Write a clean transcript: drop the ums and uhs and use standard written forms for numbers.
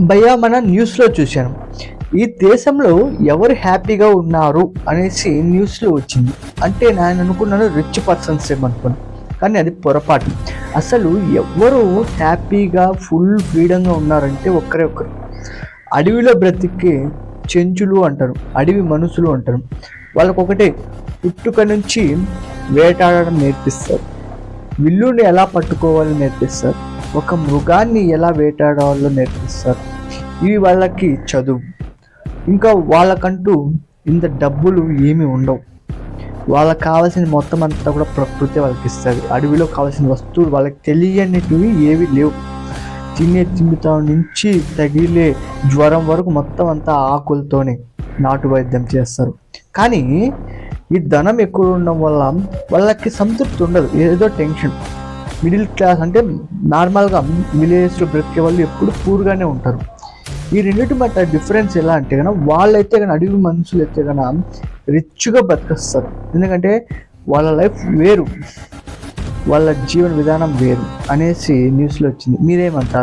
భయ్యా మన న్యూస్లో చూశాను. ఈ దేశంలో ఎవరు హ్యాపీగా ఉన్నారు అనేసి న్యూస్లో వచ్చింది. అంటే నేను అనుకున్నాను రిచ్ పర్సన్స్ ఏమనుకున్నాను, కానీ అది పొరపాటు. అసలు ఎవరు హ్యాపీగా ఫుల్ ఫ్రీడంగా ఉన్నారంటే ఒక్కరే ఒక్కరు. అడవిలో బ్రతికే చెంచులు అంటారు, అడవి మనుషులు అంటారు. వాళ్ళకొకటే, పుట్టుక నుంచి వేటాడడం నేర్పిస్తారు, విల్లుని ఎలా పట్టుకోవాలో నేర్పిస్తారు, ఒక మృగాన్ని ఎలా వేటాడాలో నేర్పిస్తారు. ఇవి వాళ్ళకి చదువు. ఇంకా వాళ్ళకంటూ ఇంత డబ్బులు ఏమీ ఉండవు. వాళ్ళకి కావాల్సిన మొత్తం అంతా కూడా ప్రకృతి వాళ్ళకి ఇస్తుంది. అడవిలో కావాల్సిన వస్తువులు వాళ్ళకి తెలియనిటివి ఏవి లేవు. తినే తిండితో నుంచి తగిలే జ్వరం వరకు మొత్తం అంతా ఆకులతోనే నాటు వైద్యం చేస్తారు. కానీ ఈ ధనం ఎక్కువ ఉండడం వల్ల వాళ్ళకి సంతృప్తి ఉండదు, ఏదో టెన్షన్. మిడిల్ క్లాస్ అంటే నార్మల్గా విలేజ్లో బ్రతికే వాళ్ళు ఎప్పుడు పూర్గానే ఉంటారు. ఈ రెండింటి మధ్య డిఫరెన్స్ ఎలా అంటే కనుక, వాళ్ళైతే కానీ అడవి మనుషులు అయితే కనుక రిచ్గా బతికేస్తారు. ఎందుకంటే వాళ్ళ లైఫ్ వేరు, వాళ్ళ జీవన విధానం వేరు అనేసి న్యూస్లో వచ్చింది. మీరేమంటారు?